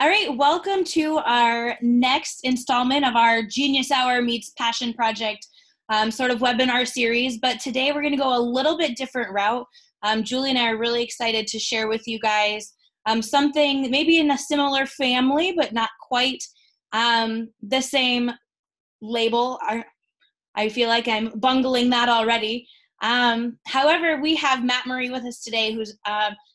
All right, welcome to our next installment of our Genius Hour Meets Passion Project sort of webinar series. But today we're going to go a little bit different route. Julie and I are really excited to share with you guys something maybe in a similar family, but not quite the same label. I feel like I'm bungling that already. However, we have Matt Murrie with us today, who's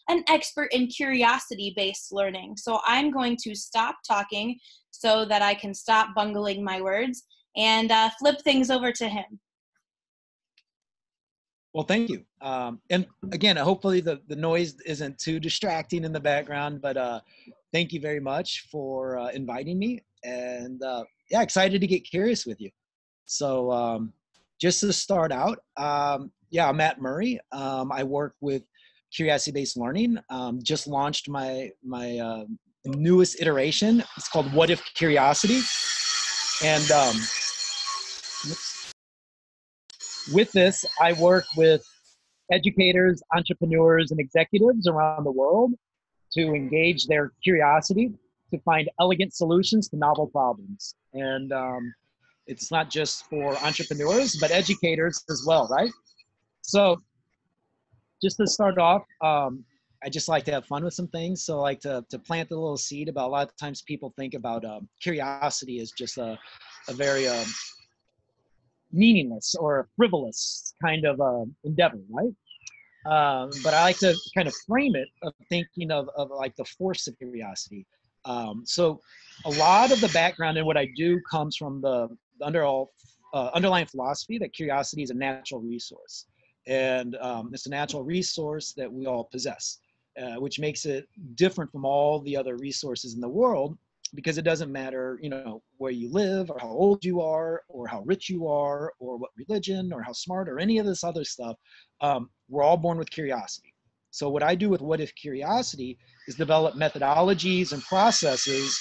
an expert in curiosity-based learning. So I'm going to stop talking so that I can stop bungling my words and flip things over to him. Well, thank you. And again, hopefully the noise isn't too distracting in the background, but thank you very much for inviting me. And yeah, excited to get curious with you. So just to start out, yeah, I'm Matt Murrie. I work with curiosity-based learning. Just launched my newest iteration. It's called What If Curiosity. And with this, I work with educators, entrepreneurs, and executives around the world to engage their curiosity to find elegant solutions to novel problems. And it's not just for entrepreneurs, but educators as well, right? So just to start off, I just like to have fun with some things. So I like to plant a little seed about a lot of times people think about curiosity as just a very meaningless or frivolous kind of endeavor, right? But I like to kind of frame it of thinking of like the force of curiosity. So a lot of the background in what I do comes from the underlying philosophy that curiosity is a natural resource. And it's a natural resource that we all possess, which makes it different from all the other resources in the world, because it doesn't matter, you know, where you live or how old you are or how rich you are or what religion or how smart or any of this other stuff. We're all born with curiosity. So what I do with What If Curiosity is develop methodologies and processes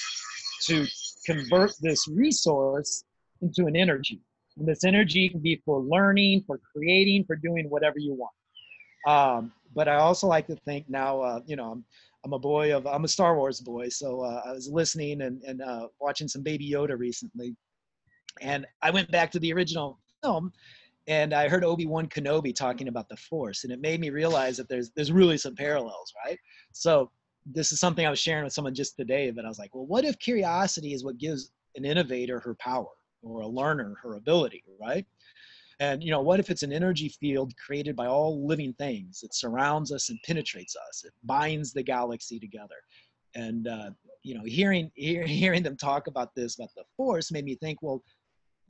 to convert this resource into an energy. And this energy can be for learning, for creating, for doing whatever you want. But I also like to think now, you know, I'm a Star Wars boy. So I was listening and watching some Baby Yoda recently. And I went back to the original film and I heard Obi-Wan Kenobi talking about the Force, and it made me realize that there's really some parallels, right? So this is something I was sharing with someone just today, that I was like, well, what if curiosity is what gives an innovator her power, or a learner her ability, right? And you know, what if it's an energy field created by all living things? It surrounds us and penetrates us. It binds the galaxy together. And you know, hearing them talk about this, about the Force, made me think, well,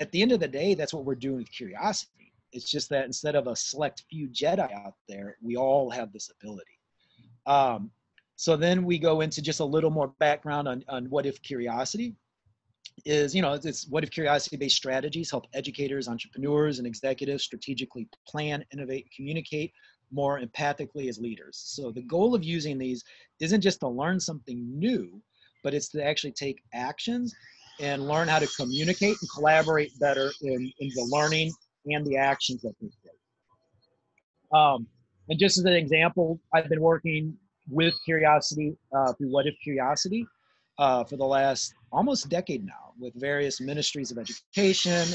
at the end of the day, that's what we're doing with curiosity. It's just that instead of a select few Jedi out there, we all have this ability. So then we go into just a little more background on what if curiosity is. You know, it's what if curiosity-based strategies help educators, entrepreneurs, and executives strategically plan, innovate, communicate more empathically as leaders. So the goal of using these isn't just to learn something new, but it's to actually take actions and learn how to communicate and collaborate better in the learning and the actions that take place. And just as an example, I've been working with curiosity through What If Curiosity for the last almost decade now, with various ministries of education,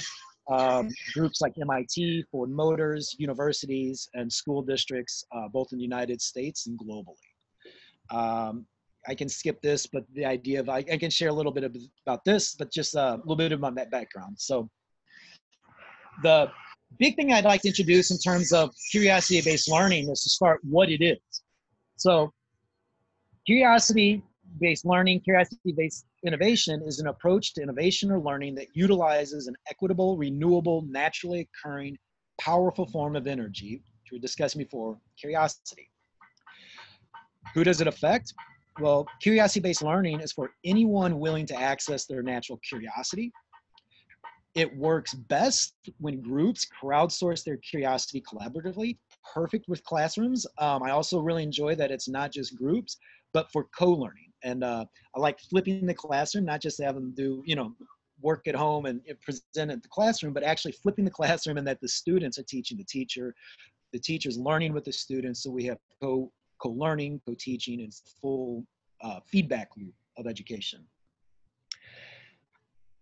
groups like MIT, Ford Motors, universities, and school districts, both in the United States and globally. I can skip this, but the idea of, I can share a little bit about this, but just a little bit of my background. So the big thing I'd like to introduce in terms of curiosity-based learning is to start what it is. So curiosity-based learning, curiosity-based innovation is an approach to innovation or learning that utilizes an equitable, renewable, naturally occurring, powerful form of energy, which we discussed before, curiosity. Who does it affect? Well, curiosity-based learning is for anyone willing to access their natural curiosity. It works best when groups crowdsource their curiosity collaboratively, perfect with classrooms. I also really enjoy that it's not just groups, but for co-learning. And I like flipping the classroom, not just have them do, you know, work at home and present at the classroom, but actually flipping the classroom, and that the students are teaching the teacher, the teacher's learning with the students. So we have co-learning, co-teaching, and full feedback loop of education.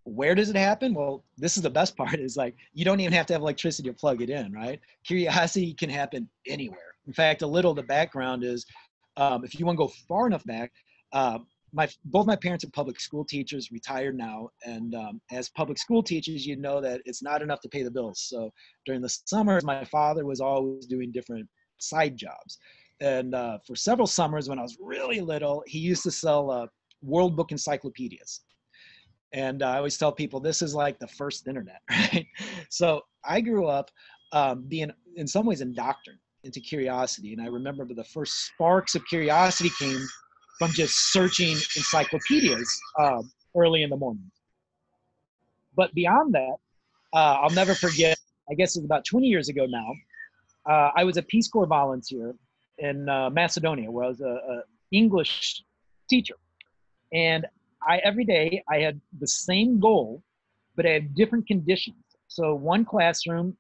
Where does it happen? Well, this is the best part, is like, you don't even have to have electricity to plug it in, right? Curiosity can happen anywhere. In fact, a little of the background is, if you want to go far enough back, both my parents are public school teachers, retired now. And as public school teachers, you know that it's not enough to pay the bills. So during the summers, my father was always doing different side jobs. And for several summers when I was really little, he used to sell World Book encyclopedias. And I always tell people this is like the first internet, right? So I grew up being, in some ways, indoctrinated into curiosity. And I remember the first sparks of curiosity came from just searching encyclopedias early in the morning. But beyond that, I'll never forget, I guess it was about 20 years ago now, I was a Peace Corps volunteer in Macedonia, where I was a English teacher. And every day I had the same goal, but I had different conditions. So one classroom,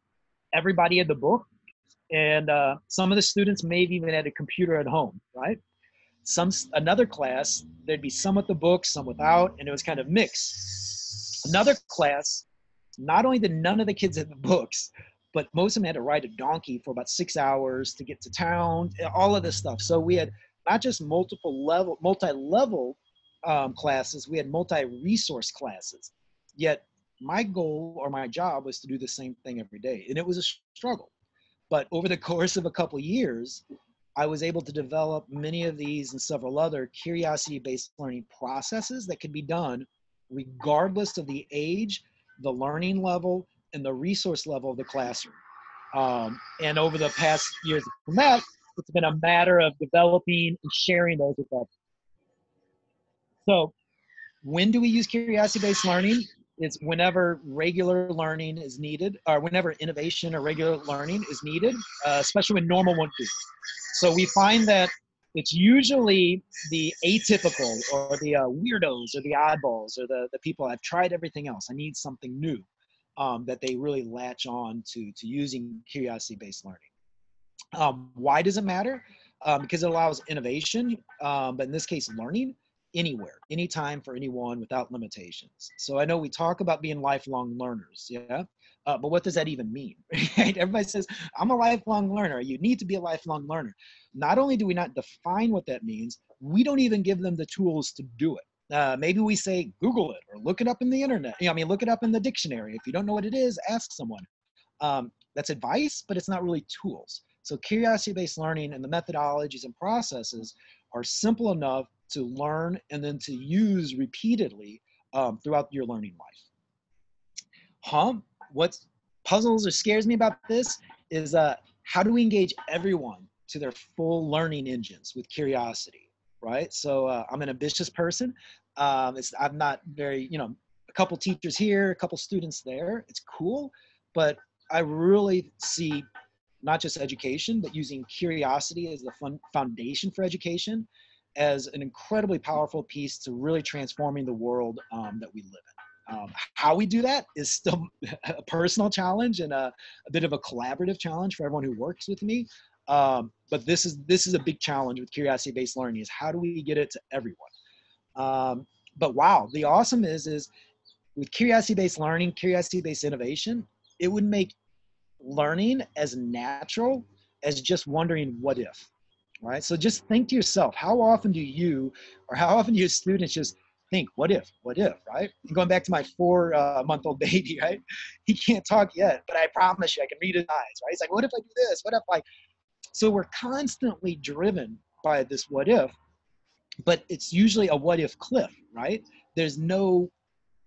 everybody had the book, and some of the students may have even had a computer at home, right? Another class, there'd be some with the book, some without, and it was kind of mixed. Another class, not only did none of the kids have the books, but most of them had to ride a donkey for about 6 hours to get to town, all of this stuff. So we had not just multi-level classes, we had multi-resource classes. Yet my goal or my job was to do the same thing every day. And it was a struggle. But over the course of a couple of years, I was able to develop many of these and several other curiosity-based learning processes that could be done regardless of the age, the learning level, and the resource level of the classroom. And over the past years from that, it's been a matter of developing and sharing those with others. So when do we use curiosity-based learning? It's whenever regular learning is needed, or whenever innovation or regular learning is needed, especially when normal won't do. So we find that it's usually the atypical or the weirdos or the oddballs or the people I've tried everything else. I need something new that they really latch on to using curiosity-based learning. Why does it matter? Because it allows innovation, but in this case, learning anywhere, anytime, for anyone, without limitations. So I know we talk about being lifelong learners, yeah? But what does that even mean? Right? Everybody says, I'm a lifelong learner. You need to be a lifelong learner. Not only do we not define what that means, we don't even give them the tools to do it. Maybe we say, Google it or look it up in the internet. Look it up in the dictionary. If you don't know what it is, ask someone. That's advice, but it's not really tools. So curiosity-based learning and the methodologies and processes are simple enough to learn and then to use repeatedly throughout your learning life. What puzzles or scares me about this is how do we engage everyone to their full learning engines with curiosity, right? So I'm an ambitious person. I'm not very, a couple teachers here, a couple students there. It's cool, but I really see not just education, but using curiosity as the foundation for education as an incredibly powerful piece to really transforming the world that we live in. How we do that is still a personal challenge and a bit of a collaborative challenge for everyone who works with me. But this is a big challenge with curiosity-based learning, is how do we get it to everyone? But wow, the awesome is with curiosity-based learning, curiosity-based innovation, it would make learning as natural as just wondering what if. Right? So just think to yourself, how often do your students just think, what if, right? And going back to my 4-month-old baby, right? He can't talk yet, but I promise you, I can read his eyes, right? He's like, what if I do this? What if so we're constantly driven by this what if, but it's usually a what if cliff, right? There's no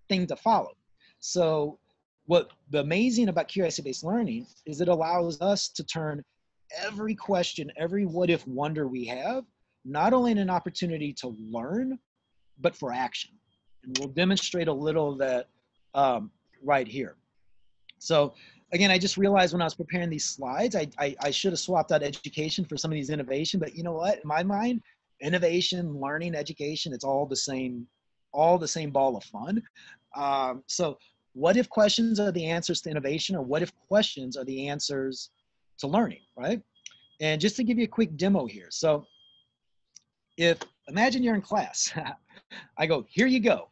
thing to follow. So what the amazing about curiosity-based learning is it allows us to turn every question, every what if wonder we have, not only in an opportunity to learn, but for action. And we'll demonstrate a little of that right here. So again, I just realized when I was preparing these slides, I should have swapped out education for some of these innovation, but you know what? In my mind, innovation, learning, education, it's all the same ball of fun. So what if questions are the answers to innovation, or what if questions are the answers to learning, right? And just to give you a quick demo here. So imagine you're in class I go, here you go.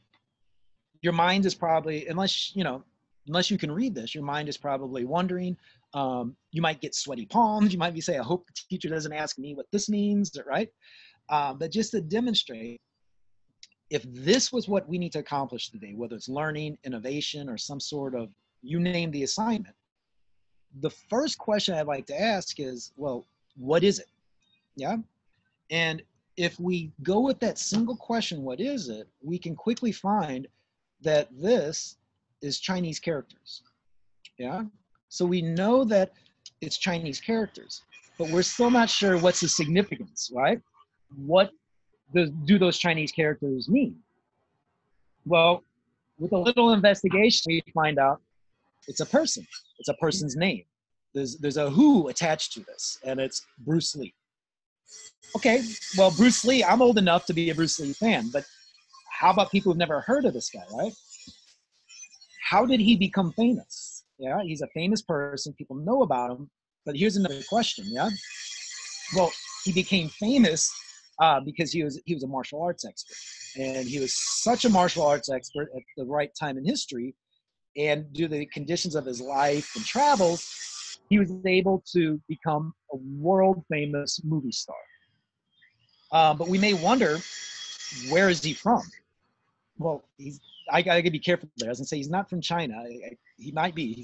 Your mind is probably, unless, you know, unless you can read this, your mind is probably wondering. You might get sweaty palms. You might be saying, I hope the teacher doesn't ask me what this means, right? But just to demonstrate, if this was what we need to accomplish today, whether it's learning, innovation, or some sort of, you name the assignment, the first question I'd like to ask is, well, what is it? Yeah. And if we go with that single question, what is it, we can quickly find that this is Chinese characters. Yeah. So we know that it's Chinese characters, but we're still not sure what's the significance, right? What do those Chinese characters mean? Well, with a little investigation, we find out it's a person. It's a person's name. There's a who attached to this, and it's Bruce Lee. Okay, well, Bruce Lee, I'm old enough to be a Bruce Lee fan, but how about people who've never heard of this guy, right? How did he become famous? Yeah, he's a famous person. People know about him. But here's another question, yeah? Well, he became famous because he was a martial arts expert. And he was such a martial arts expert at the right time in history. And due to the conditions of his life and travels, he was able to become a world famous movie star. But we may wonder, where is he from? Well, I gotta be careful there. I was gonna say he's not from China. He might be.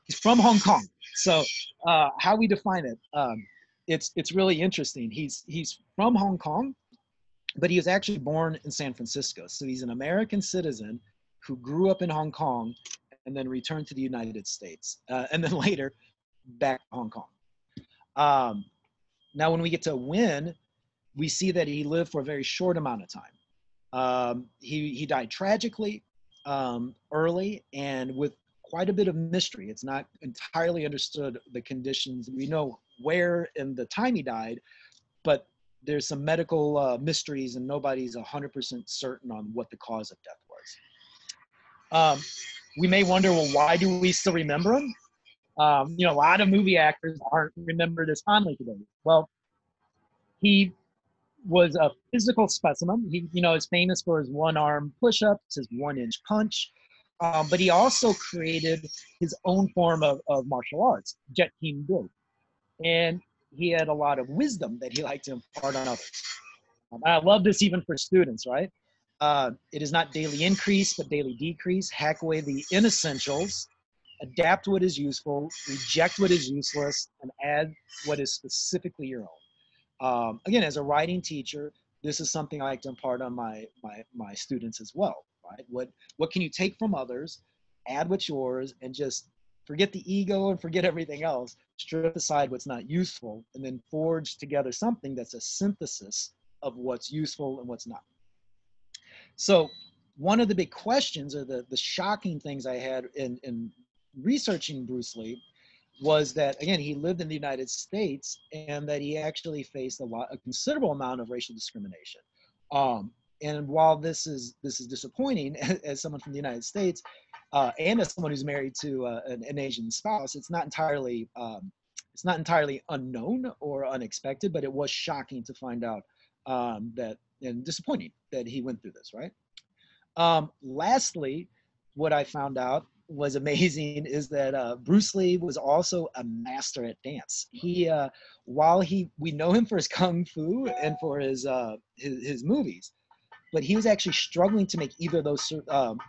He's from Hong Kong. So how we define it, it's really interesting. He's from Hong Kong, but he was actually born in San Francisco. So he's an American citizen who grew up in Hong Kong and then returned to the United States, and then later back to Hong Kong. Now, when we get to Win, we see that he lived for a very short amount of time. He died tragically early and with quite a bit of mystery. It's not entirely understood the conditions. We know where and the time he died, but there's some medical mysteries and nobody's 100% certain on what the cause of death was. We may wonder, well, why do we still remember him? You know, a lot of movie actors aren't remembered as fondly today. Well, he was a physical specimen. He, you know, is famous for his one-arm push-ups, his one-inch punch, but he also created his own form of martial arts, Jet Keen Do. And he had a lot of wisdom that he liked to impart on others. I love this even for students, right? It is not daily increase, but daily decrease. Hack away the inessentials, adapt what is useful, reject what is useless, and add what is specifically your own. Again, as a writing teacher, this is something I like to impart on my students as well, right? What can you take from others, add what's yours, and just forget the ego and forget everything else, strip aside what's not useful, and then forge together something that's a synthesis of what's useful and what's not. So one of the big questions, or the shocking things I had in researching Bruce Lee, was that, again, he lived in the United States and that he actually faced a considerable amount of racial discrimination. And while this is disappointing as someone from the United States, and as someone who's married to an Asian spouse, it's not entirely unknown or unexpected, but it was shocking to find out that, and disappointing that he went through this, right? Lastly, what I found out was amazing is that Bruce Lee was also a master at dance. He, while we know him for his kung fu and for his movies, but he was actually struggling to make either of those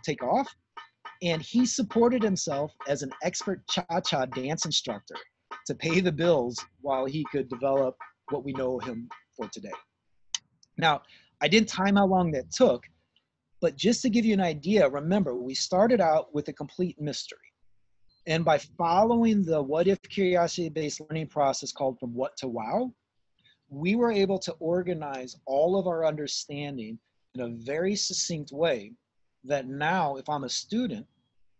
take off. And he supported himself as an expert cha-cha dance instructor to pay the bills while he could develop what we know him for today. Now, I didn't time how long that took, but just to give you an idea, remember, we started out with a complete mystery. And by following the what-if curiosity-based learning process called From What to Wow, we were able to organize all of our understanding in a very succinct way that now, if I'm a student,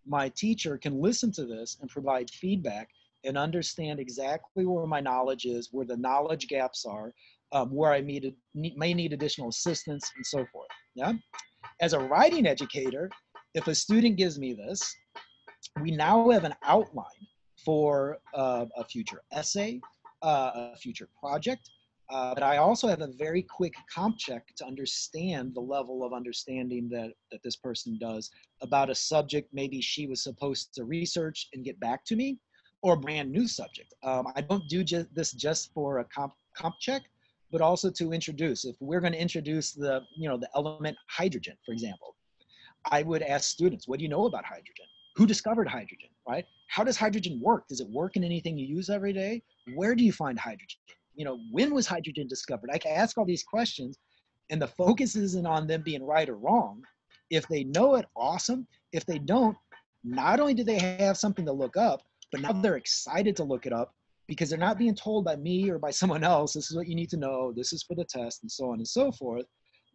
my teacher can listen to this and provide feedback and understand exactly where my knowledge is, where the knowledge gaps are, where I may need additional assistance, and so forth. Yeah. As a writing educator, if a student gives me this, we now have an outline for a future essay, a future project, But I also have a very quick comp check to understand the level of understanding that this person does about a subject maybe she was supposed to research and get back to me, or a brand new subject. I don't do this just for a comp check, but also to introduce. If we're going to introduce the element hydrogen, for example, I would ask students, what do you know about hydrogen? Who discovered hydrogen, right? How does hydrogen work? Does it work in anything you use every day? Where do you find hydrogen? When was hydrogen discovered? I can ask all these questions, and the focus isn't on them being right or wrong. If they know it, awesome. If they don't, not only do they have something to look up, but now they're excited to look it up because they're not being told by me or by someone else, this is what you need to know, this is for the test, and so on and so forth.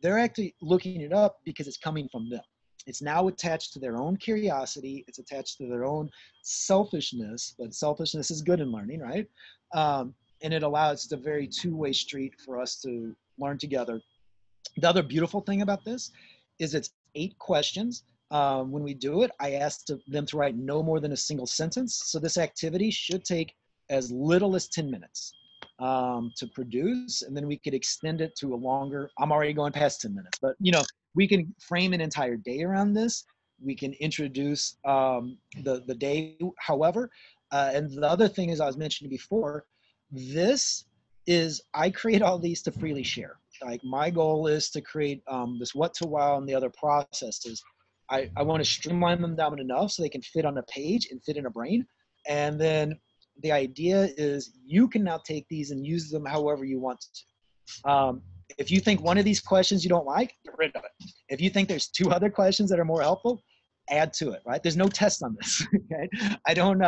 They're actually looking it up because it's coming from them. It's now attached to their own curiosity. It's attached to their own selfishness, but selfishness is good in learning, right? And it allows, it's a very two-way street for us to learn together. The other beautiful thing about this is it's 8 questions. When we do it, I ask them to write no more than a single sentence. So this activity should take as little as 10 minutes to produce, and then we could extend it to a longer, I'm already going past 10 minutes, but we can frame an entire day around this. We can introduce the day, however. And the other thing, as I was mentioning before, this is, I create all these to freely share. Like my goal is to create this what to wow and the other processes. I want to streamline them down enough so they can fit on a page and fit in a brain. And then the idea is you can now take these and use them however you want to. If you think one of these questions you don't like, get rid of it. If you think there's 2 other questions that are more helpful, add to it, right? There's no test on this, okay? I don't,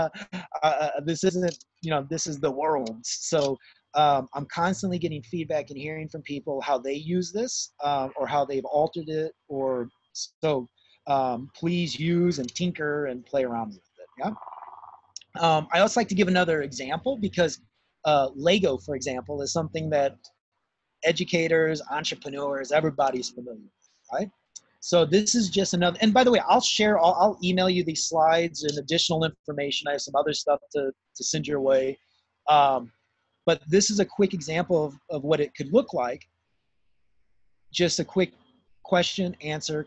this isn't, this is the world. So I'm constantly getting feedback and hearing from people how they use this or how they've altered it. Or so please use and tinker and play around with it, yeah? I also like to give another example because Lego, for example, is something that educators, entrepreneurs, everybody's familiar with, right? So this is just another, and by the way, I'll email you these slides and additional information. I have some other stuff to send your way. But this is a quick example of what it could look like. Just a quick question, answer.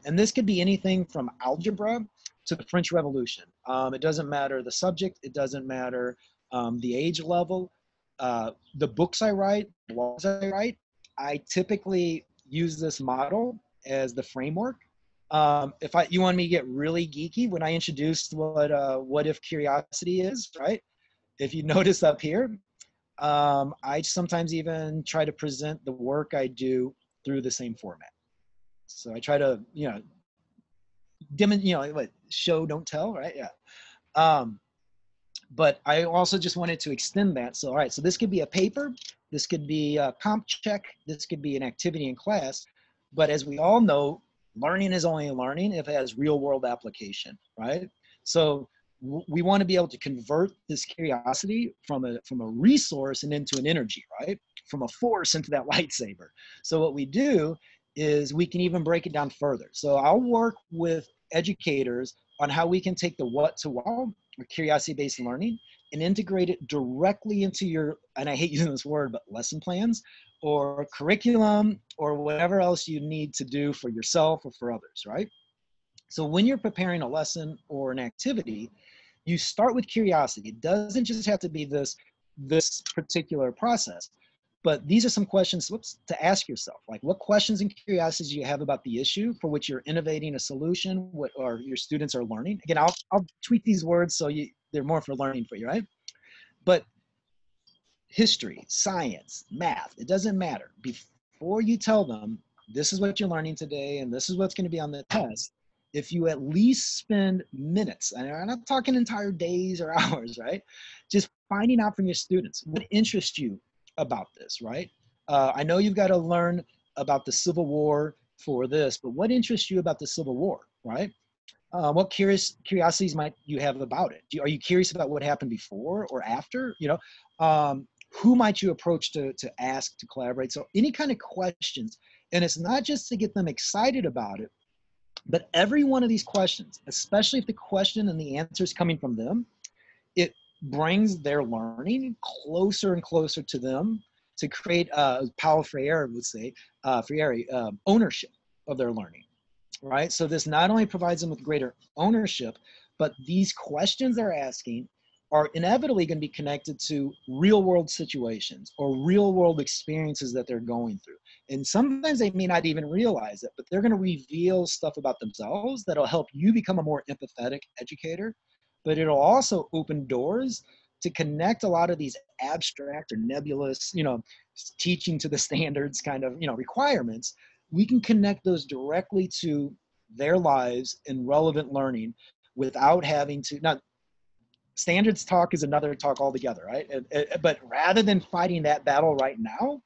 And this could be anything from algebra to the French Revolution. It doesn't matter the subject. It doesn't matter the age level. The books I write, the blogs I write, I typically use this model as the framework. If you want me to get really geeky, when I introduced what if curiosity is, right? If you notice up here, I sometimes even try to present the work I do through the same format. So I try to, show, don't tell, right? Yeah. But I also just wanted to extend that. So, all right, so this could be a paper, this could be a comp check, this could be an activity in class. But as we all know, learning is only learning if it has real world application, right? So we want to be able to convert this curiosity from a resource and into an energy, right? From a force into that lightsaber. So what we do is we can even break it down further. So I'll work with educators on how we can take the what to wow, or curiosity-based learning, and integrate it directly into your, and I hate using this word, but lesson plans or curriculum or whatever else you need to do for yourself or for others, right? So when you're preparing a lesson or an activity, you start with curiosity. It doesn't just have to be this particular process, but these are some questions to ask yourself. Like, what questions and curiosities do you have about the issue for which you're innovating a solution, or your students are learning? Again, I'll tweak these words so they're more for learning for you, right? But history, science, math, it doesn't matter. Before you tell them, this is what you're learning today and this is what's going to be on the test, if you at least spend minutes, and I'm not talking entire days or hours, right? Just finding out from your students what interests you about this, right? I know you've got to learn about the Civil War for this, but what interests you about the Civil War, right? What curiosities might you have about it? Are you curious about what happened before or after? Who might you approach to ask, to collaborate? So any kind of questions, and it's not just to get them excited about it, but every one of these questions, especially if the question and the answer is coming from them, it brings their learning closer and closer to them. to create, Paulo Freire would say, ownership of their learning, right? So this not only provides them with greater ownership, but these questions they're asking are inevitably going to be connected to real world situations or real world experiences that they're going through. And sometimes they may not even realize it, but they're going to reveal stuff about themselves that'll help you become a more empathetic educator. But it'll also open doors to connect a lot of these abstract or nebulous, teaching to the standards kind of, requirements. We can connect those directly to their lives and relevant learning without having to. Now, standards talk is another talk altogether, right? But rather than fighting that battle right now,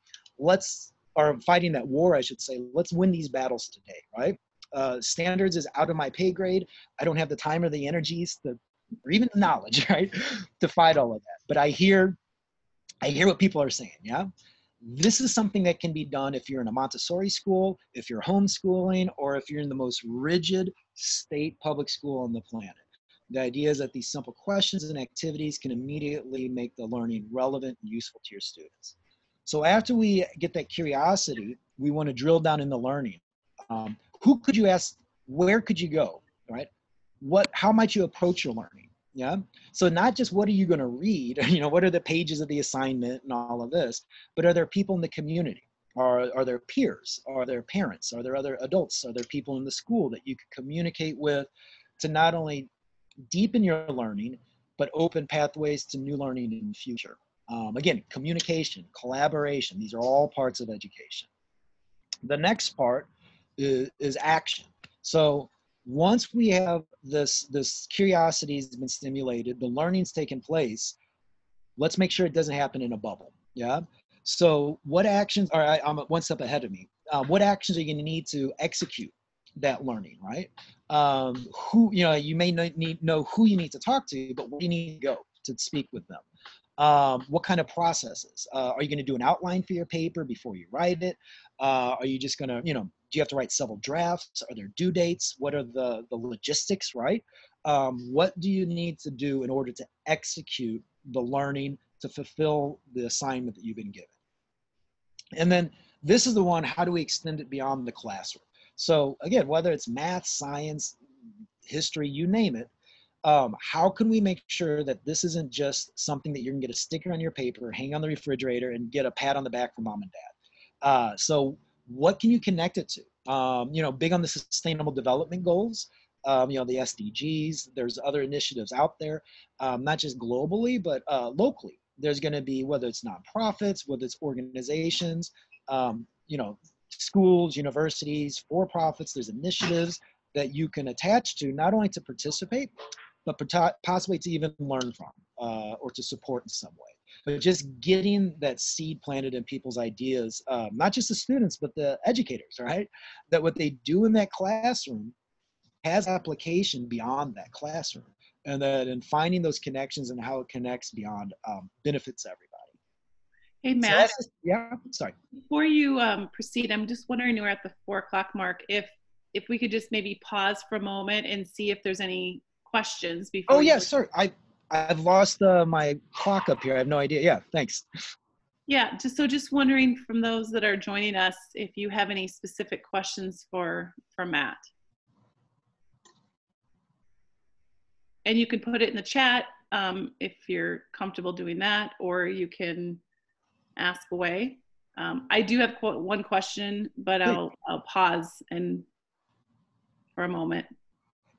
or fighting that war, I should say, let's win these battles today, right? Standards is out of my pay grade. I don't have the time or the energies or even the knowledge, right, to fight all of that. But I hear what people are saying, yeah? This is something that can be done if you're in a Montessori school, if you're homeschooling, or if you're in the most rigid state public school on the planet. The idea is that these simple questions and activities can immediately make the learning relevant and useful to your students. So after we get that curiosity, we want to drill down in the learning. Who could you ask? Where could you go, right? How might you approach your learning? Yeah. So not just what are you going to read, what are the pages of the assignment and all of this, but are there people in the community? Are there peers? Are there parents? Are there other adults? Are there people in the school that you could communicate with to not only deepen your learning, but open pathways to new learning in the future? Again, communication, collaboration, these are all parts of education. The next part is action. So once we have this curiosity has been stimulated, the learning's taken place, let's make sure it doesn't happen in a bubble. Yeah. So what actions I'm one step ahead of me. What actions are you going to need to execute that learning, right? You may know who you need to talk to, but where do you need to go to speak with them? What kind of processes? Are you going to do an outline for your paper before you write it? Are you just going to, do you have to write several drafts? Are there due dates? What are the logistics, right? What do you need to do in order to execute the learning to fulfill the assignment that you've been given? And then this is the one, how do we extend it beyond the classroom? So again, whether it's math, science, history, you name it, how can we make sure that this isn't just something that you're gonna get a sticker on your paper, hang on the refrigerator, and get a pat on the back from mom and dad? So what can you connect it to? Big on the sustainable development goals, the SDGs, there's other initiatives out there, not just globally, but locally. There's gonna be, whether it's nonprofits, whether it's organizations, schools, universities, for-profits, there's initiatives that you can attach to, not only to participate, but possibly to even learn from or to support in some way. But just getting that seed planted in people's ideas, not just the students, but the educators, right? That what they do in that classroom has application beyond that classroom. And that in finding those connections and how it connects beyond benefits everybody. Hey, Matt. So yeah, sorry. Before you proceed, I'm just wondering, we're at the 4 o'clock mark, if we could just maybe pause for a moment and see if there's any questions before. Oh, yes, sir. I've lost my clock up here. I have no idea. Yeah, thanks. Yeah, just wondering from those that are joining us, if you have any specific questions for Matt. And you can put it in the chat if you're comfortable doing that, or you can ask away. I do have one question, but I'll pause for a moment.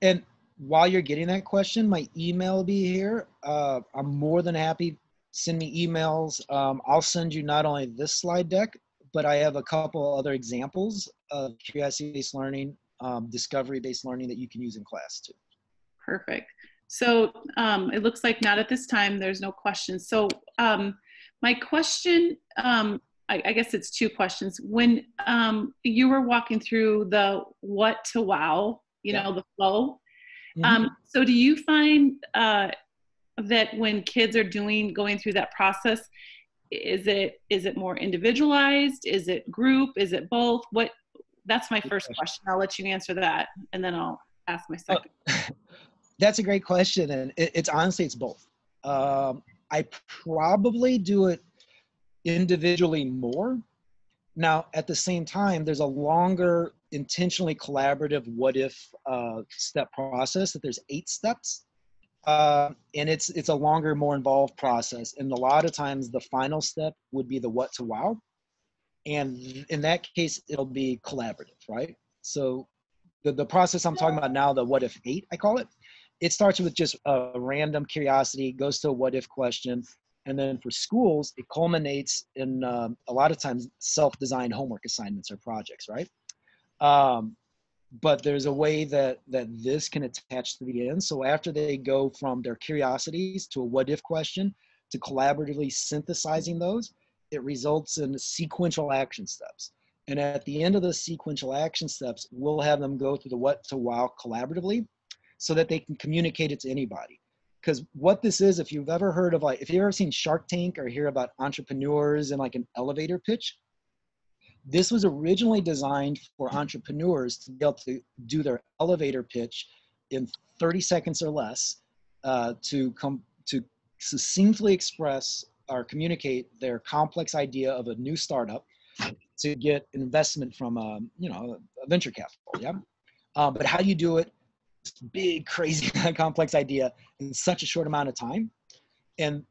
And while you're getting that question, my email will be here. I'm more than happy. Send me emails. I'll send you not only this slide deck, but I have a couple other examples of curiosity-based learning, discovery-based learning that you can use in class too. Perfect. So it looks like not at this time, there's no questions. So my question, I guess it's 2 questions. When you were walking through the what to wow, the flow. Mm-hmm. So do you find that when kids are going through that process, is it more individualized? Is it group? Is it both? That's my first question. I'll let you answer that, and then I'll ask my second. That's a great question, and it's honestly, it's both. I probably do it individually more. Now, at the same time, there's a longer, intentionally collaborative what if step process, that there's 8 steps. And it's a longer, more involved process. And a lot of times the final step would be the what to wow. And in that case, it'll be collaborative, right? So the process I'm talking about now, the what if 8, I call it, it starts with just a random curiosity, goes to a what if question. And then for schools, it culminates in a lot of times self-designed homework assignments or projects, right? But there's a way that this can attach to the end. So after they go from their curiosities to a what if question to collaboratively synthesizing those, it results in sequential action steps. And at the end of the sequential action steps, we'll have them go through the what to wow collaboratively so that they can communicate it to anybody. Because what this is, if you've ever heard of, like, if you've ever seen Shark Tank or hear about entrepreneurs and like an elevator pitch, this was originally designed for entrepreneurs to be able to do their elevator pitch in 30 seconds or less, to succinctly express or communicate their complex idea of a new startup to get investment from a venture capital. Yeah. But how do you do it? Big, crazy, complex idea in such a short amount of time. And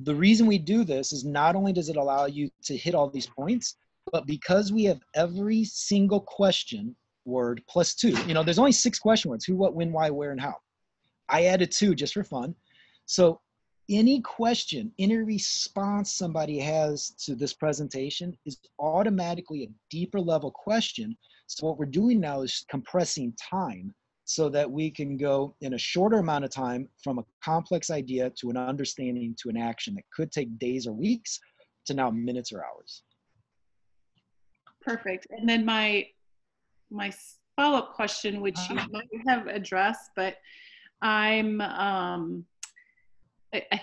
the reason we do this is not only does it allow you to hit all these points, but because we have every single question word plus 2. There's only 6 question words: who, what, when, why, where, and how. I added 2 just for fun. So any question, any response somebody has to this presentation is automatically a deeper level question. So what we're doing now is compressing time so that we can go in a shorter amount of time from a complex idea to an understanding to an action that could take days or weeks to now minutes or hours. Perfect. And then my follow-up question, which you might have addressed, but I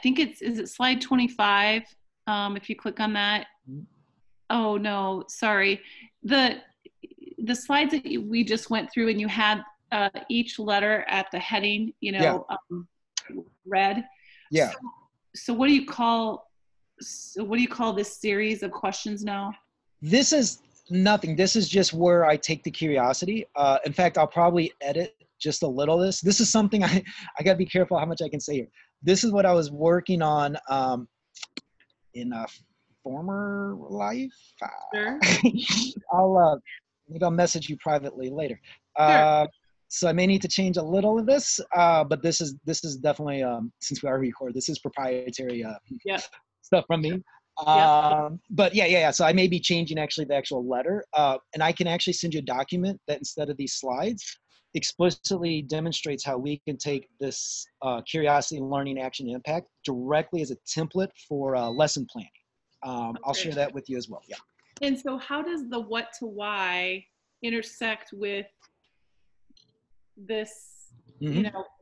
think is it slide 25? If you click on that. Oh no, sorry. The slides that we just went through, and you had each letter at the heading, red. Yeah. So what do you call this series of questions now? This is nothing. This is just where I take the curiosity. In fact, I'll probably edit just a little of this. This is something I got to be careful how much I can say here. This is what I was working on in a former life. Sure. Maybe I'll message you privately later. Sure. So I may need to change a little of this, but this is definitely, since we are recording, this is proprietary stuff from me. But yeah. So I may be changing actually the actual letter, and I can actually send you a document that instead of these slides explicitly demonstrates how we can take this curiosity, learning, action, impact directly as a template for lesson planning. Okay. I'll share that with you as well. Yeah. And so how does the what to why intersect with this,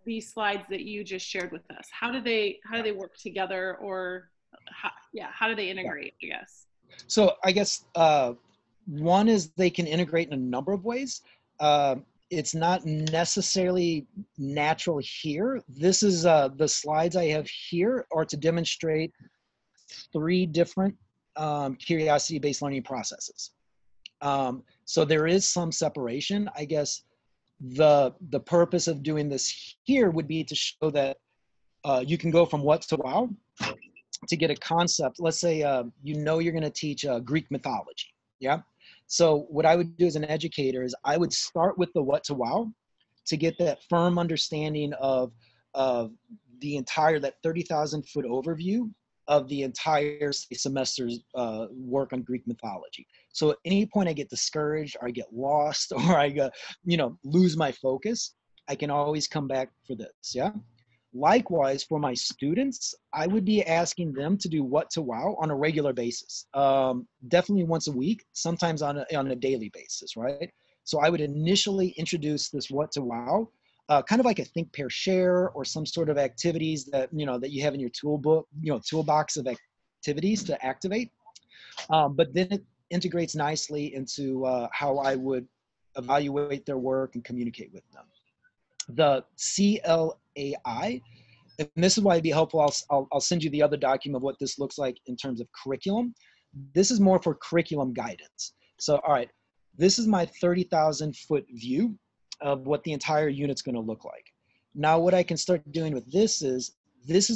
these slides that you just shared with us? How do they work together, or how do they integrate, I guess? So I guess one is they can integrate in a number of ways. It's not necessarily natural here. This is the slides I have here are to demonstrate 3 different curiosity-based learning processes. So there is some separation. I guess the purpose of doing this here would be to show that you can go from what to wow to get a concept. Let's say you're going to teach Greek mythology. Yeah. So what I would do as an educator is I would start with the what to wow to get that firm understanding of the entire, that 30,000 foot overview of the entire semester's work on Greek mythology. So at any point I get discouraged or I get lost or I lose my focus, I can always come back for this. Yeah. Likewise, for my students, I would be asking them to do what to wow on a regular basis, definitely once a week, sometimes on a daily basis, right? So I would initially introduce this what to wow, kind of like a think, pair, share, or some sort of activities that that you have in your toolbox of activities to activate. But then it integrates nicely into how I would evaluate their work and communicate with them. The CLAI, and this is why it'd be helpful. I'll send you the other document of what this looks like in terms of curriculum. This is more for curriculum guidance. So, all right, this is my 30,000-foot view of what the entire unit's going to look like. Now, what I can start doing with this is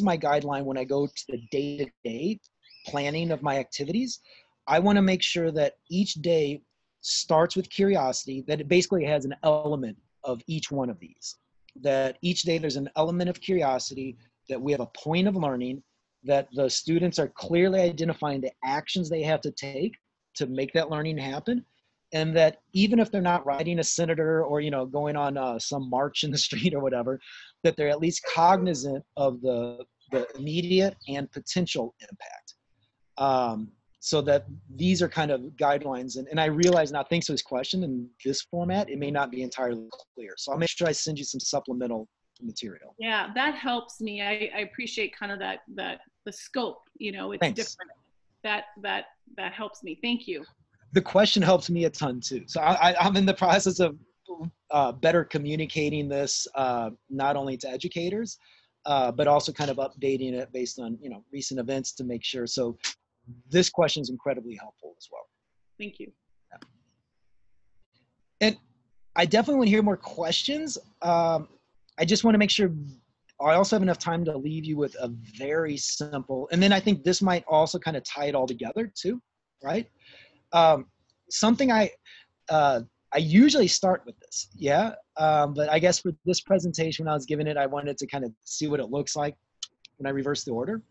my guideline when I go to the day-to-day planning of my activities. I want to make sure that each day starts with curiosity, that it basically has an element of each one of these. That each day there's an element of curiosity, that we have a point of learning, that the students are clearly identifying the actions they have to take to make that learning happen. And that even if they're not riding a senator or, you know, going on some march in the street or whatever, that they're at least cognizant of the immediate and potential impact. So that these are kind of guidelines. And I realize now, thanks to this question in this format, it may not be entirely clear. So I'll make sure I send you some supplemental material. Yeah, that helps me. I appreciate kind of that the scope, you know, it's Thanks. different. That helps me. Thank you. The question helps me a ton too. So I'm in the process of better communicating this, not only to educators, but also kind of updating it based on, you know, recent events to make sure. So this question is incredibly helpful as well. Thank you. Yeah. And I definitely want to hear more questions. I just want to make sure I also have enough time to leave you with a very simple, and then I think this might also kind of tie it all together too, right? Something I usually start with this, yeah, but I guess for this presentation, when I was giving it, I wanted to kind of see what it looks like when I reverse the order.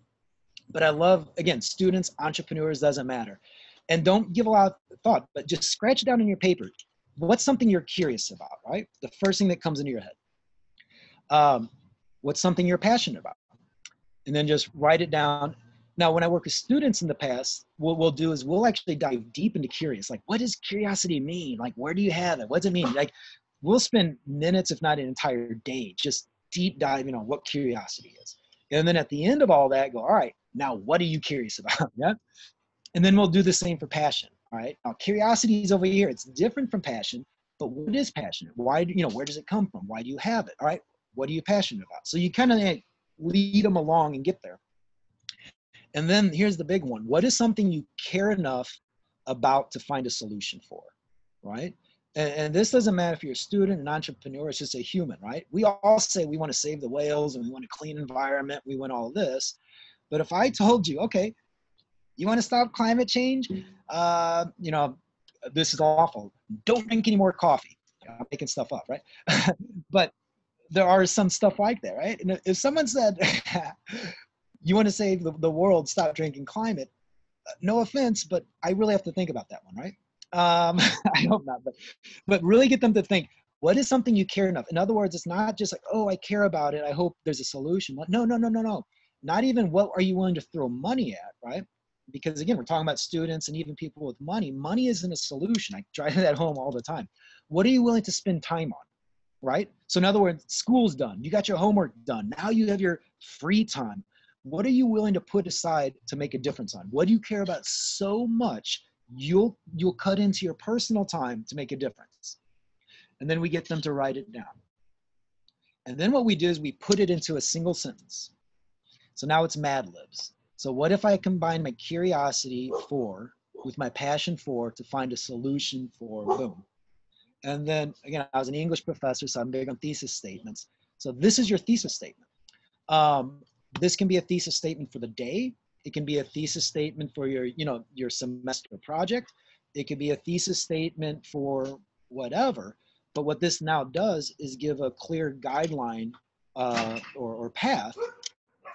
But I love, again, students, entrepreneurs, doesn't matter. And don't give a lot of thought, but just scratch it down in your paper. What's something you're curious about, right? The first thing that comes into your head. What's something you're passionate about? And then just write it down. Now, when I work with students in the past, what we'll do is we'll actually dive deep into curious. Like, what does curiosity mean? Like, where do you have it? What does it mean? Like, we'll spend minutes, if not an entire day, just deep diving on what curiosity is. And then at the end of all that, go, all right, now what are you curious about? Yeah. And then we'll do the same for passion. All right. Now, curiosity is over here. It's different from passion, but what is passion? Why do, you know, where does it come from? Why do you have it? All right. What are you passionate about? So you kind of lead them along and get there. And then here's the big one. What is something you care enough about to find a solution for, right? And this doesn't matter if you're a student, an entrepreneur, it's just a human, right? We all say we want to save the whales and we want a clean environment, we want all this. But if I told you, okay, you want to stop climate change? You know, this is awful. Don't drink any more coffee. I'm making stuff up, right? But there are some stuff like that, right? And if someone said, you want to save the world, stop drinking climate, no offense, but I really have to think about that one, right? I hope not, but really get them to think, what is something you care enough? In other words, it's not just like, oh, I care about it, I hope there's a solution. No. Not even what are you willing to throw money at, right? Because again, we're talking about students and even people with money. Money isn't a solution. I drive that home all the time. What are you willing to spend time on, right? So in other words, school's done. You got your homework done. Now you have your free time. What are you willing to put aside to make a difference on? What do you care about so much you'll cut into your personal time to make a difference? And then we get them to write it down. And then what we do is we put it into a single sentence. So now it's Mad Libs. So what if I combine my curiosity for with my passion for to find a solution for boom? And then again, I was an English professor, so I'm big on thesis statements. So this is your thesis statement. This can be a thesis statement for the day. It can be a thesis statement for your, you know, your semester project. It could be a thesis statement for whatever. But what this now does is give a clear guideline or path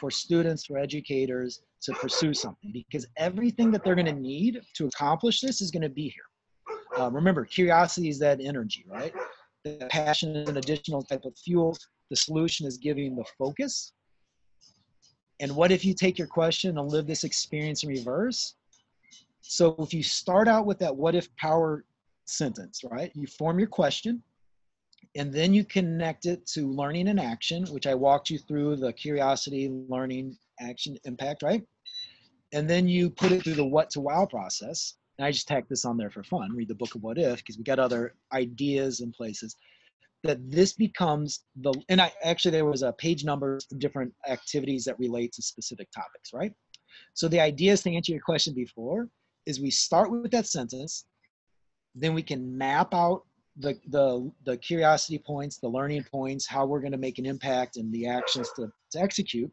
for students, for educators to pursue something, because everything that they're going to need to accomplish this is going to be here. Remember, curiosity is that energy, right? The passion is an additional type of fuel. The solution is giving the focus. And what if you take your question and live this experience in reverse? So if you start out with that what if power sentence, right? You form your question, and then you connect it to learning and action, which I walked you through the curiosity, learning, action, impact, right? And then you put it through the what to wow process. And I just tacked this on there for fun. Read the book of What If, because we got other ideas and places. That this becomes the, and I actually, there was a page number of different activities that relate to specific topics, right? So the idea is to answer your question before, is we start with that sentence, then we can map out the curiosity points, the learning points, how we're going to make an impact and the actions to execute.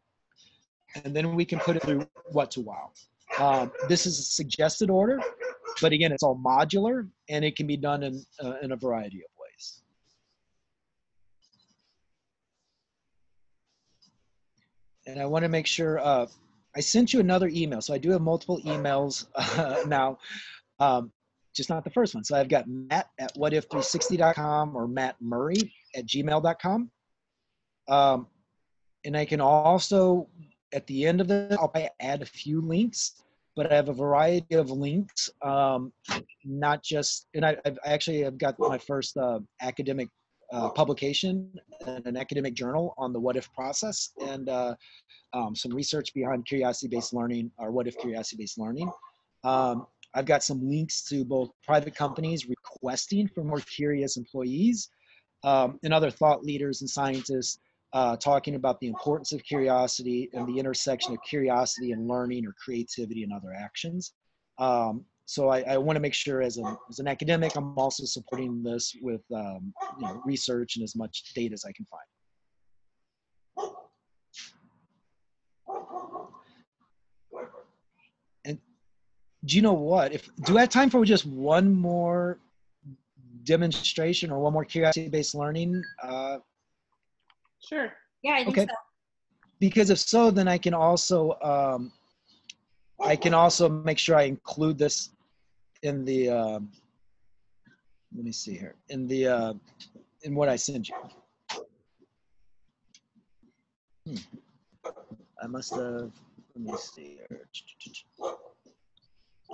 And then we can put it through what to wow. This is a suggested order, but again, it's all modular and it can be done in a variety of ways. And I want to make sure, I sent you another email. So I do have multiple emails now, just not the first one. So I've got matt@whatif360.com or mattmurrie@gmail.com. And I can also, at the end of it, I'll probably add a few links, but I have a variety of links, not just, and I've actually have got my first academic publication in an academic journal on the what if process, and some research behind curiosity-based learning, or what if curiosity-based learning. I've got some links to both private companies requesting for more curious employees, and other thought leaders and scientists talking about the importance of curiosity and the intersection of curiosity and learning or creativity and other actions. So I want to make sure as an academic, I'm also supporting this with research and as much data as I can find. And do you know what? Do I have time for just one more demonstration or one more curiosity-based learning? Sure. Yeah, I think okay. so. Because if so, then I can also make sure I include this in the let me see here, in the in what I send you. I must have, let me see here.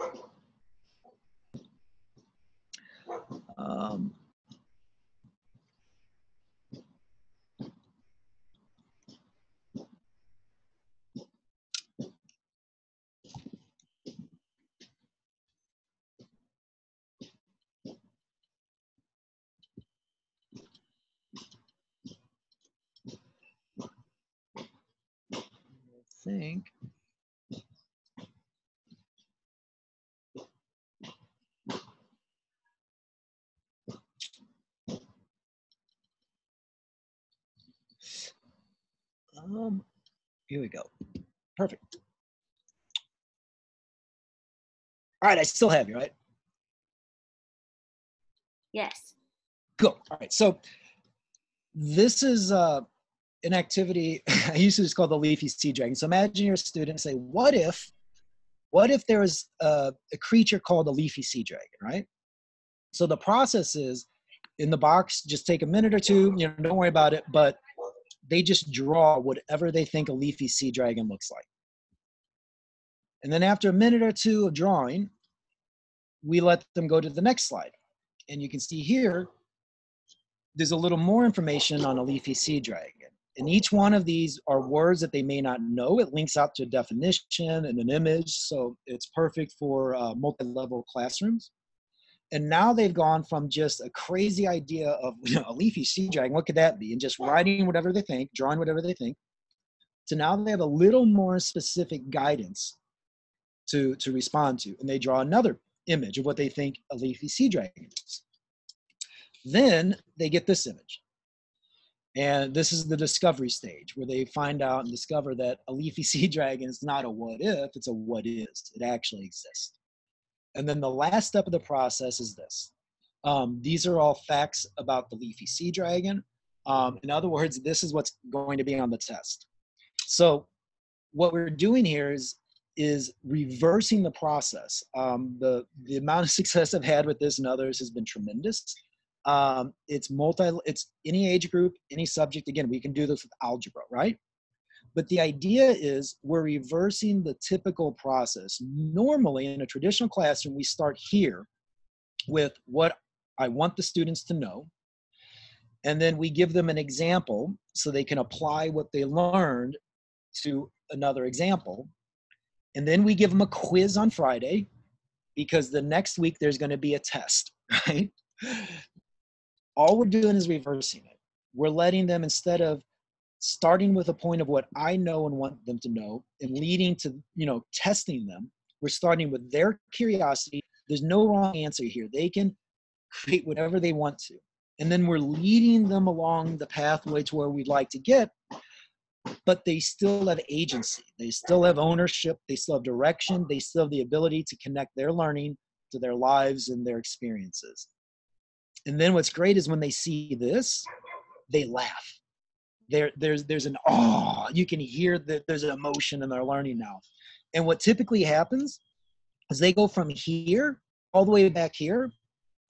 I think. Here we go. Perfect. All right, I still have you, right? Yes. Cool. All right, so this is an activity I used to just call the leafy sea dragon. So imagine you're a student and say, what if there was a creature called a leafy sea dragon, right? So the process is, in the box, just take a minute or two, don't worry about it, but they just draw whatever they think a leafy sea dragon looks like. And then after a minute or two of drawing, we let them go to the next slide. And you can see here, there's a little more information on a leafy sea dragon. And each one of these are words that they may not know. It links out to a definition and an image. So it's perfect for multi-level classrooms. And now they've gone from just a crazy idea of a leafy sea dragon, what could that be? And just writing whatever they think, drawing whatever they think, to now they have a little more specific guidance to respond to. And they draw another image of what they think a leafy sea dragon is. Then they get this image. And this is the discovery stage where they find out and discover that a leafy sea dragon is not a what if, it's a what is. It actually exists. And then the last step of the process is this. These are all facts about the leafy sea dragon. In other words, this is what's going to be on the test. So what we're doing here is reversing the process. The amount of success I've had with this and others has been tremendous. It's any age group, any subject. Again, we can do this with algebra, right? But the idea is we're reversing the typical process. Normally in a traditional classroom, we start here with what I want the students to know. And then we give them an example so they can apply what they learned to another example. And then we give them a quiz on Friday because the next week there's going to be a test, right? All we're doing is reversing it. We're letting them, instead of starting with a point of what I know and want them to know and leading to, testing them, We're starting with their curiosity. There's no wrong answer here. They can create whatever they want to. And then we're leading them along the pathway to where we'd like to get, but they still have agency. They still have ownership. They still have direction. They still have the ability to connect their learning to their lives and their experiences. And then what's great is when they see this, they laugh. There's an awe. You can hear that there's an emotion in their learning now. And what typically happens is they go from here all the way back here,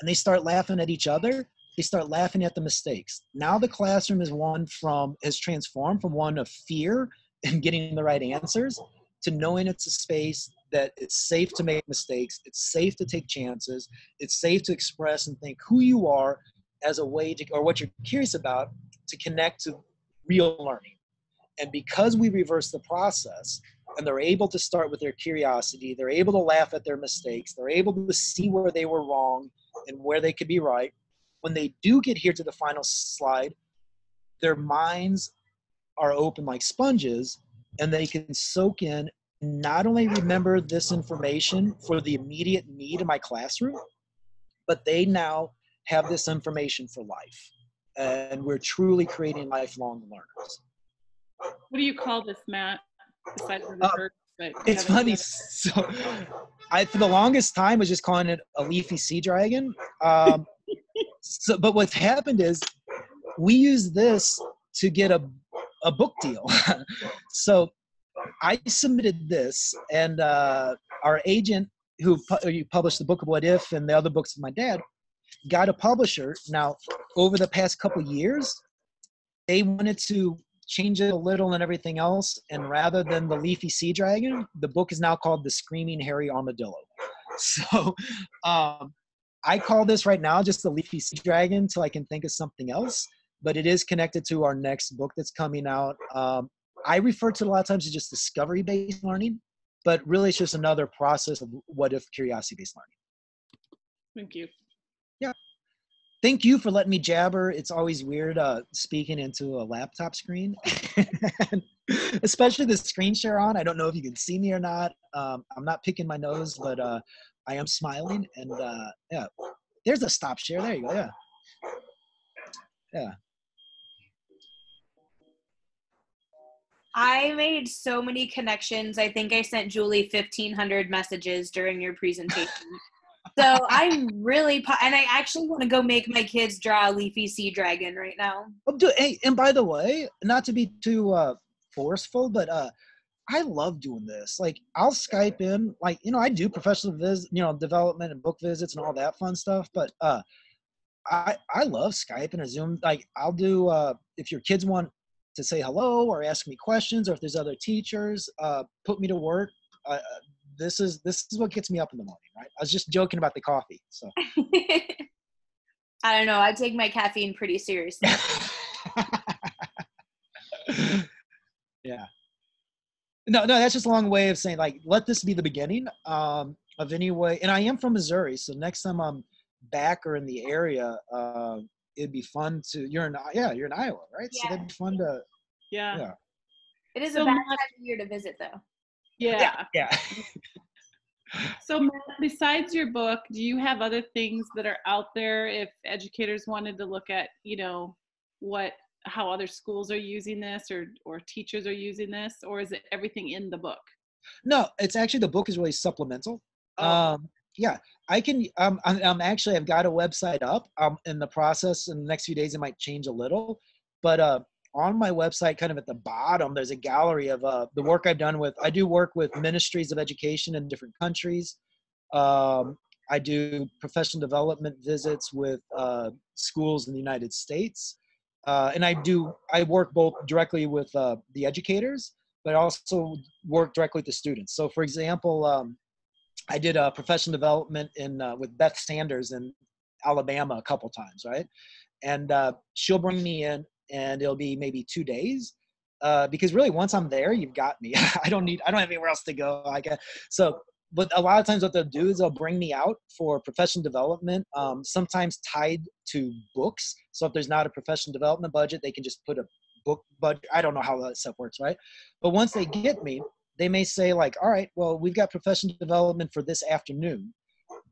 and they start laughing at each other. They start laughing at the mistakes. Now the classroom has transformed from one of fear and getting the right answers to knowing it's a space that it's safe to make mistakes. It's safe to take chances. It's safe to express and think who you are as a way to, or what you're curious about, to connect to real learning. And because we reverse the process and they're able to start with their curiosity, they're able to laugh at their mistakes, they're able to see where they were wrong and where they could be right. When they do get here to the final slide, their minds are open like sponges, and they can soak in, not only remember this information for the immediate need in my classroom, but they now have this information for life. And we're truly creating lifelong learners. What do you call this, Matt? Besides the bird, but it's funny. So I, for the longest time, was just calling it a leafy sea dragon. But what's happened is we use this to get a book deal. So I submitted this, and our agent who published the book of What If and the other books of my dad got a publisher. Now, over the past couple years, they wanted to change it a little and everything else. And rather than the leafy sea dragon, the book is now called The Screaming Hairy Armadillo. So I call this right now just the leafy sea dragon until I can think of something else. But it is connected to our next book that's coming out. I refer to it a lot of times as just discovery-based learning, but really it's just another process of what if curiosity-based learning. Thank you. Yeah. Thank you for letting me jabber. It's always weird speaking into a laptop screen, especially the screen share on. I don't know if you can see me or not. I'm not picking my nose, but I am smiling. And yeah, there's a stop share. There you go. Yeah. Yeah. I made so many connections. I think I sent Julie 1,500 messages during your presentation. So I'm really, and I actually want to go make my kids draw a leafy sea dragon right now. Hey, and by the way, not to be too forceful, but I love doing this. Like, I'll Skype in, like, I do professional development and book visits and all that fun stuff. But I love Skype and a Zoom. Like, I'll do if your kids want to say hello or ask me questions, or if there's other teachers, put me to work. This is what gets me up in the morning, right? I was just joking about the coffee. So I don't know. I take my caffeine pretty seriously. Yeah. No, that's just a long way of saying, like, let this be the beginning of any way. And I am from Missouri, so next time I'm back or in the area, it'd be fun to. You're in Iowa, right? Yeah. So it'd be fun to. Yeah. It is a bad time of year to visit, though. Yeah. Yeah. So Matt, besides your book, do you have other things that are out there if educators wanted to look at, how other schools are using this or teachers are using this, or is it everything in the book? No, it's actually, the book is really supplemental. Oh. Yeah, I can. I'm actually, I've got a website up. In the process. In the next few days, it might change a little, but on my website, kind of at the bottom, there's a gallery of the work I've done with. I do work with ministries of education in different countries. I do professional development visits with schools in the United States, and I work both directly with the educators, but I also work directly with the students. So, for example, I did a professional development with Beth Sanders in Alabama a couple times, right? And she'll bring me in, and it'll be maybe 2 days, because really, once I'm there, you've got me. I don't have anywhere else to go. But a lot of times what they'll do is they'll bring me out for professional development, sometimes tied to books. So if there's not a professional development budget, they can just put a book budget. I don't know how that stuff works, right? But once they get me, they may say like, all right, well, we've got professional development for this afternoon,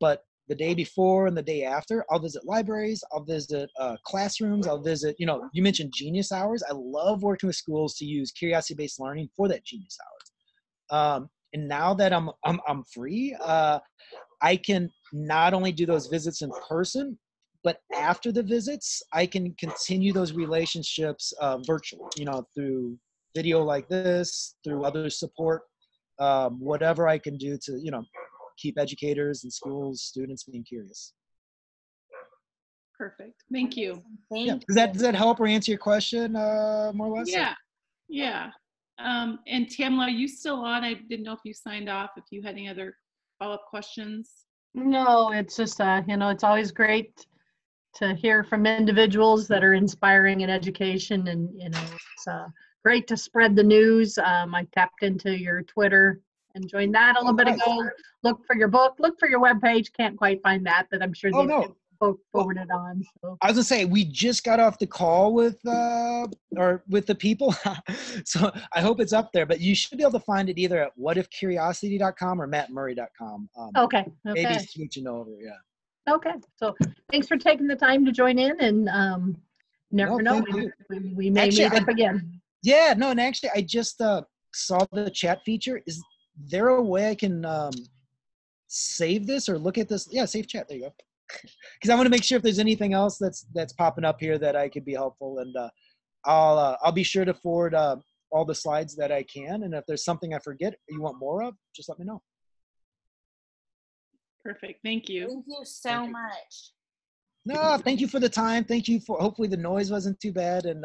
but the day before and the day after, I'll visit libraries, I'll visit classrooms, I'll visit, you know, you mentioned Genius Hours. I love working with schools to use curiosity-based learning for that Genius Hours. And now that I'm free, I can not only do those visits in person, but after the visits, I can continue those relationships virtually, you know, through video like this, through other support, whatever I can do to, you know, keep educators and schools, students being curious. Perfect. Thank you. Yeah. Does that help or answer your question more or less? Yeah. Yeah. And Tamla, are you still on? I didn't know if you signed off, if you had any other follow-up questions. No, it's just, you know, it's always great to hear from individuals that are inspiring in education, and, you know, it's great to spread the news. I tapped into your Twitter and joined that a little bit ago. Look for your book, look for your webpage. Can't quite find that, but I'm sure they can forward it on. So. I was gonna say, we just got off the call with the people, so I hope it's up there. But you should be able to find it either at whatifcuriosity.com or mattmurrie.com. Okay. Maybe switching over, yeah. Okay. So thanks for taking the time to join in, and never know, we may meet up again. Yeah. No, and actually, I just saw the chat feature. Is there a way I can save this or look at this? Yeah, save chat. There you go. Because I want to make sure if there's anything else that's popping up here that I could be helpful, and I'll be sure to forward all the slides that I can. And if there's something I forget or you want more of, just let me know. Perfect. Thank you. Thank you so much. No, thank you for the time. Thank you for, hopefully the noise wasn't too bad, and